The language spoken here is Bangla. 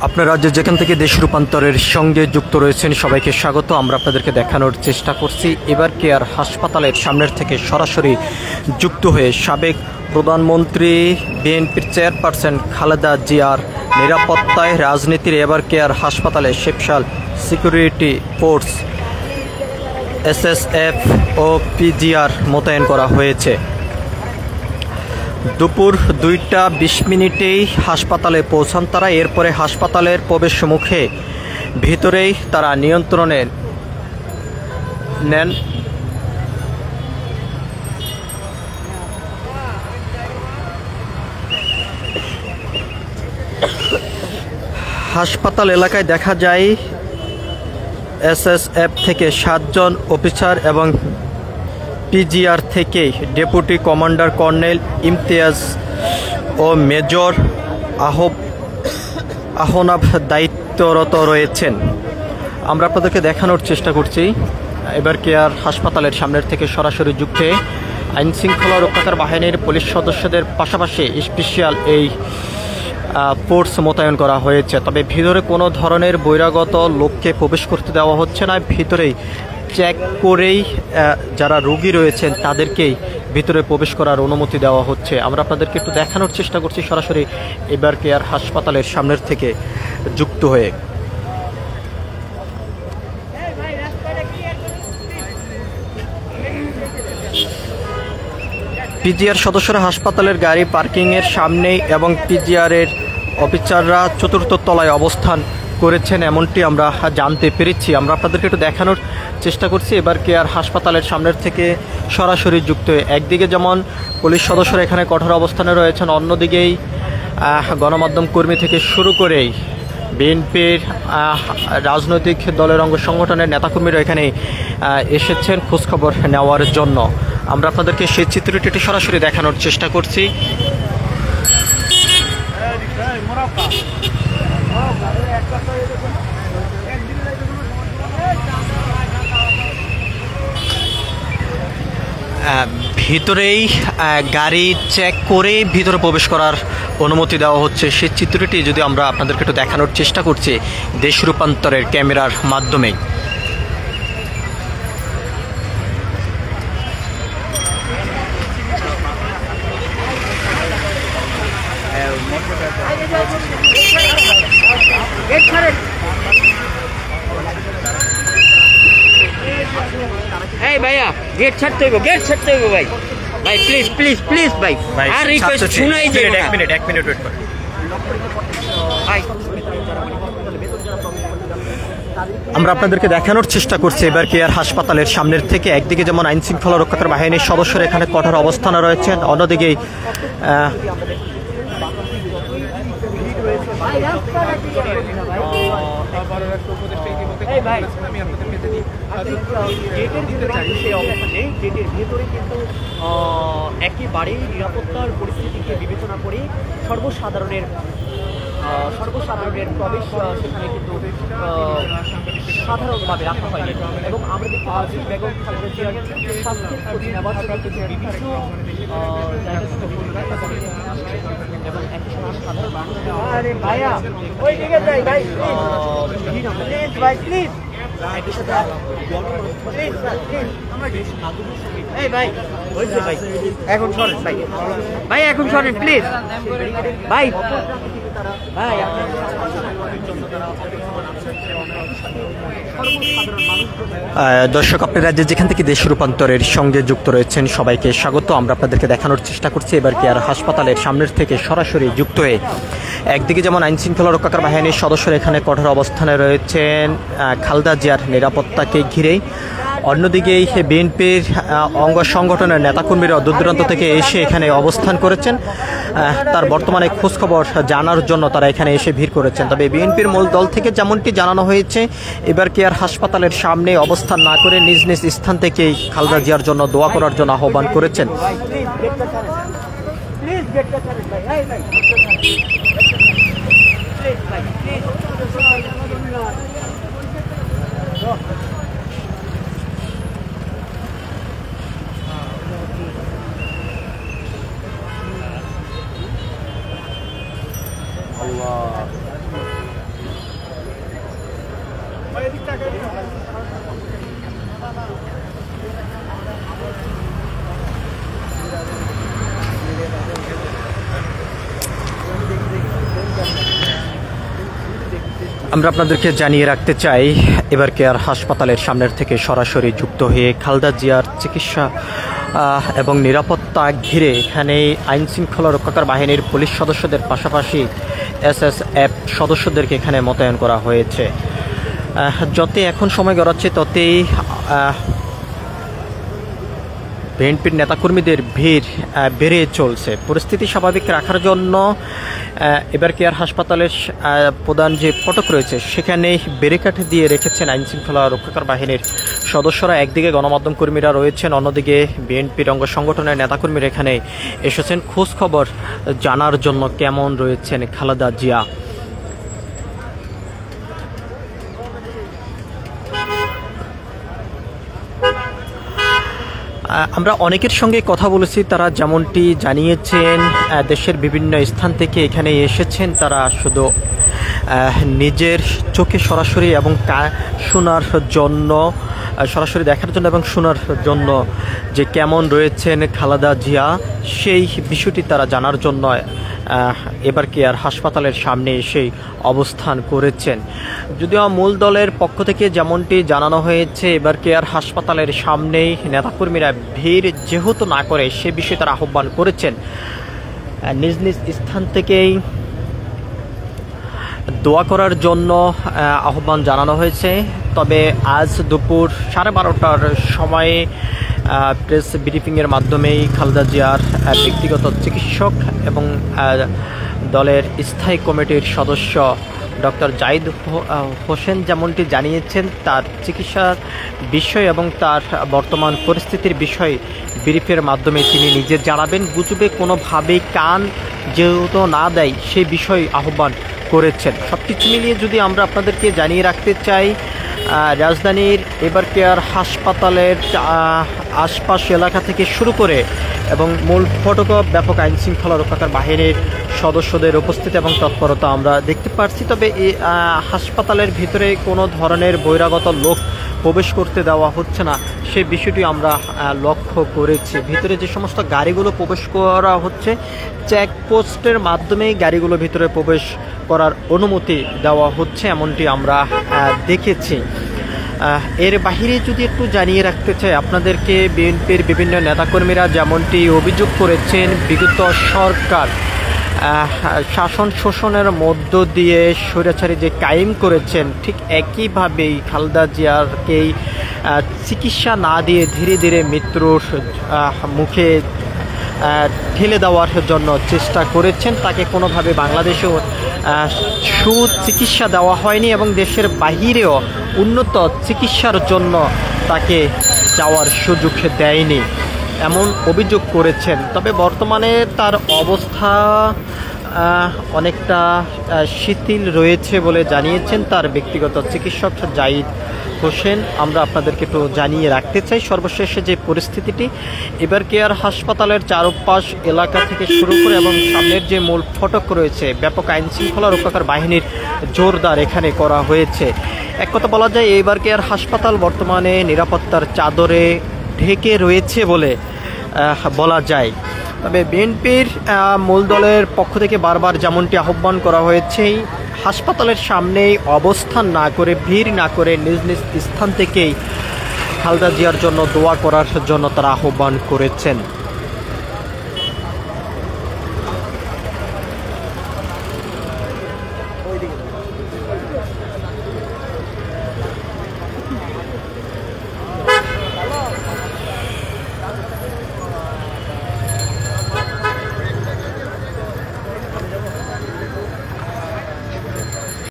আপনার রাজ্যে যেখান থেকে দেশ রূপান্তরের সঙ্গে যুক্ত রয়েছেন সবাইকে স্বাগত। আমরা আপনাদেরকে দেখানোর চেষ্টা করছি এবার কেয়ার হাসপাতালের সামনের থেকে সরাসরি যুক্ত হয়ে সাবেক প্রধানমন্ত্রী বিএনপির চেয়ারপারসন খালেদা জিয়ার নিরাপত্তায় রাজনীতির এবার কেয়ার হাসপাতালে স্পেশাল সিকিউরিটি ফোর্স এসএসএফ ও পিজিআর মোতায়েন করা হয়েছে। দুপুর 2টা 20 হাসপাতালে পৌঁছান তারা। এরপরে হাসপাতালের প্রবেশ মুখে ভিতরেই তারা নিয়ন্ত্রণে নেন। হাসপাতাল এলাকায় দেখা যায় এসএসএফ থেকে 7 জন অফিসার এবং পিজিআর থেকে ডেপুটি কমান্ডার কর্নেল ইমতিয়াজ ও মেজর আহনাব দায়িত্বরত রয়েছেন। আমরা আপনাদেরকে দেখানোর চেষ্টা করছি এবার কেয়ার হাসপাতালের সামনের থেকে সরাসরি যুক্ত হয়ে আইনশৃঙ্খলা রক্ষাকারী বাহিনীর পুলিশ সদস্যদের পাশাপাশি স্পেশাল এই ফোর্স মোতায়েন করা হয়েছে। তবে ভিতরে কোনো ধরনের বহিরাগত লোককে প্রবেশ করতে দেওয়া হচ্ছে না, ভিতরেই চেক করেই যারা রোগী রয়েছেন তাদেরকেই ভিতরে প্রবেশ করার অনুমতি দেওয়া হচ্ছে। আমরা আপনাদেরকে একটু দেখানোর চেষ্টা করছি সরাসরি এবার কেয়ার হাসপাতালের সামনের থেকে যুক্ত হয়ে। পিজিআর সদস্যরা হাসপাতালের গাড়ি পার্কিংয়ের সামনেই এবং পিজিআরের অফিসাররা 4র্থ তলায় অবস্থান করেছেন এমনটি আমরা জানতে পেরেছি। আমরা আপনাদেরকে একটু দেখানোর চেষ্টা করছি এবার কেয়ার হাসপাতালের সামনের থেকে সরাসরি যুক্ত হয়ে। একদিকে যেমন পুলিশ সদস্যরা এখানে কঠোর অবস্থানে রয়েছেন, অন্যদিকেই গণমাধ্যম কর্মী থেকে শুরু করেই বিএনপির রাজনৈতিক দলের অঙ্গ সংগঠনের নেতাকর্মীরা এখানে এসেছেন খোঁজখবর নেওয়ার জন্য। আমরা আপনাদেরকে সেই চিত্রটি সরাসরি দেখানোর চেষ্টা করছি। ভিতরেই গাড়ি চেক করে ভিতরে প্রবেশ করার অনুমতি দেওয়া হচ্ছে। সেই চিত্রটি যদি আমরা আপনাদেরকে একটু দেখানোর চেষ্টা করছি দেশ রূপান্তরের ক্যামেরার মাধ্যমে। এই ভাইয়া গেট ছাড়তে হইব, গেট ছাড়তে হইব ভাই। ভাই প্লিজ প্লিজ প্লিজ ভাই, আর রিকোয়েস্ট শুনাই যায় না। এক মিনিট ওয়েট করুন ভাই। আমরা আপনাদেরকে দেখানোর চেষ্টা করছি এবার কেয়ার হাসপাতালের সামনের থেকে। একদিকে যেমন আইনশৃঙ্খলা রক্ষাকারী বাহিনীর সদস্যরা এখানে কঠোর অবস্থানে রয়েছেন, অন্যদিকেই একেবারেই নিরাপত্তার পরিস্থিতিকে বিবেচনা করে সর্বসাধারণের প্রবেশ সেখানে কিন্তু সাধারণভাবে রাখা হয়নি এবং আমরা দেখতে পাচ্ছি বেগম খালেদা জিয়ার স্বাস্থ্যের খোঁজ নেওয়ার জন্য কিন্তু বিভিন্ন জায়গা থেকে এবং একই সঙ্গে সাধারণ মানুষ একই সাথে এখন সরেন ভাই, ভাই এখন সরেন প্লিজ ভাই। ভাই দর্শক, আপনার রাজ্যে যেখান থেকে দেশ রূপান্তরের সঙ্গে যুক্ত রয়েছেন সবাইকে স্বাগত। আমরা আপনাদেরকে দেখানোর চেষ্টা করছি এবার কেয়ার হাসপাতালের সামনের থেকে সরাসরি যুক্ত হয়ে। একদিকে যেমন আইনশৃঙ্খলা রক্ষাকারী বাহিনীর সদস্যরা এখানে কঠোর অবস্থানে রয়েছেন খালেদা জিয়ার নিরাপত্তাকে ঘিরেই, অন্যদিকে বিএনপির অঙ্গ সংগঠনের নেতাকর্মীরা দূর দূরান্ত থেকে এসে এখানে অবস্থান করেছেন তার বর্তমানে খোঁজখবর জানার জন্য তারা এখানে এসে ভিড় করেছেন। তবে বিএনপির মূল দল থেকে যেমনটি জানানো হয়েছে এবার কেয়ার হাসপাতালের সামনে অবস্থান না করে নিজ নিজ স্থান থেকেই খালেদা জিয়ার জন্য দোয়া করার জন্য আহ্বান করেছেন। আমরা আপনাদেরকে জানিয়ে রাখতে চাই, এবার কেয়ার হাসপাতালের সামনের থেকে সরাসরি যুক্ত হয়ে খালেদা জিয়ার চিকিৎসা এবং নিরাপত্তা ঘিরে এখানে আইন শৃঙ্খলা রক্ষাকারী বাহিনীর পুলিশ সদস্যদের পাশাপাশি SSF সদস্যদেরকে এখানে মোতায়েন করা হয়েছে। যতই এখন সময় গড়াচ্ছে ততই বিএনপির নেতাকর্মীদের ভিড় বেড়ে চলছে। পরিস্থিতি স্বাভাবিক রাখার জন্য এবার কেয়ার হাসপাতালের প্রধান যে ফটক রয়েছে সেখানে ব্যারিকেড দিয়ে রেখেছেন আইন শৃঙ্খলা রক্ষাকারী বাহিনীর সদস্যরা। একদিকে গণমাধ্যম কর্মীরা রয়েছেন, অন্যদিকে বিএনপির অঙ্গ সংগঠনের নেতাকর্মীরা এখানে এসেছেন খোঁজ খবর জানার জন্য কেমন রয়েছেন খালেদা জিয়া। আমরা অনেকের সঙ্গে কথা বলেছি, তারা যেমনটি জানিয়েছেন দেশের বিভিন্ন স্থান থেকে এখানে এসেছেন। তারা শুধু নিজের চোখে সরাসরি এবং শোনার জন্য, সরাসরি দেখার জন্য এবং শোনার জন্য যে কেমন রয়েছেন খালেদা জিয়া সেই বিষয়টি তারা জানার জন্য এবার কেয়ার হাসপাতালের সামনে এসে অবস্থান করেছেন। যদিও মূল দলের পক্ষ থেকে যেমনটি জানানো হয়েছে, এবার কেয়ার হাসপাতালের সামনেই নেতাকর্মীরা ভিড় যেহেতু না করে সে বিষয়ে তারা আহ্বান করেছেন। নিজ নিজ স্থান থেকেই দোয়া করার জন্য আহ্বান জানানো হয়েছে। তবে আজ দুপুর 12:30টার সময়ে প্রেস ব্রিফিংয়ের মাধ্যমেই খালেদা জিয়ার ব্যক্তিগত চিকিৎসক এবং দলের স্থায়ী কমিটির সদস্য ডক্টর জাহিদ হোসেন যেমনটি জানিয়েছেন, তার চিকিৎসার বিষয় এবং তার বর্তমান পরিস্থিতির বিষয় ব্রিফের মাধ্যমে তিনি নিজে জানাবেন। গুজবে কোনোভাবেই কান যেহেতু না দেয় সেই বিষয় আহ্বান করেছেন। সব কিছু মিলিয়ে যদি আমরা আপনাদেরকে জানিয়ে রাখতে চাই, রাজধানীর এবার কেয়ার হাসপাতালের আশপাশ এলাকা থেকে শুরু করে এবং মূল ফটকে ব্যাপক আইন শৃঙ্খলা রক্ষাকারী বাহিনীর সদস্যদের উপস্থিতি এবং তৎপরতা আমরা দেখতে পাচ্ছি। তবে এই হাসপাতালের ভিতরে কোনো ধরনের বহিরাগত লোক প্রবেশ করতে দেওয়া হচ্ছে না, সেই বিষয়টি আমরা লক্ষ্য করেছি। ভিতরে যে সমস্ত গাড়িগুলো প্রবেশ করা হচ্ছে, চেকপোস্টের মাধ্যমেই গাড়িগুলো ভিতরে প্রবেশ করার অনুমতি দেওয়া হচ্ছে, এমনটি আমরা দেখেছি। এর বাহিরে যদি একটু জানিয়ে রাখতে চাই আপনাদেরকে, বিএনপির বিভিন্ন নেতাকর্মীরা যেমনটি অভিযোগ করেছেন, বিগত সরকার শাসন শোষণের মধ্য দিয়ে স্বৈরাচারী যে কায়েম করেছেন, ঠিক একইভাবেই খালেদা জিয়ারকেই চিকিৎসা না দিয়ে ধীরে ধীরে মৃত্যুর মুখে ঠেলে দেওয়ার জন্য চেষ্টা করেছেন। তাকে কোনোভাবে বাংলাদেশেও সুচিকিৎসা দেওয়া হয়নি এবং দেশের বাহিরেও উন্নত চিকিৎসার জন্য তাকে যাওয়ার সুযোগ দেয়নি, এমন অভিযোগ করেছেন। তবে বর্তমানে তার অবস্থা অনেকটা শিথিল রয়েছে বলে জানিয়েছেন তার ব্যক্তিগত চিকিৎসক জাহিদ হোসেন। আমরা আপনাদেরকে একটু জানিয়ে রাখতে চাই সর্বশেষে যে পরিস্থিতিটি এবার কেয়ার হাসপাতালের চারপাশ এলাকা থেকে শুরু করে এবং সামনের যে মূল ফটক রয়েছে, ব্যাপক আইন শৃঙ্খলা রক্ষাকারী বাহিনীর জোরদার এখানে করা হয়েছে। এক কথা বলা যায়, এবার কেয়ার হাসপাতাল বর্তমানে নিরাপত্তার চাদরে ঢেকে রয়েছে বলে বলা যায়। তবে বিএনপির মূল দলের পক্ষ থেকে বারবার যেমনটি আহ্বান করা হয়েছে, হাসপাতালের সামনেই অবস্থান না করে, ভিড় না করে নিজ নিজ স্থান থেকেই খালেদা জিয়ার জন্য দোয়া করার জন্য তারা আহ্বান করেছেন।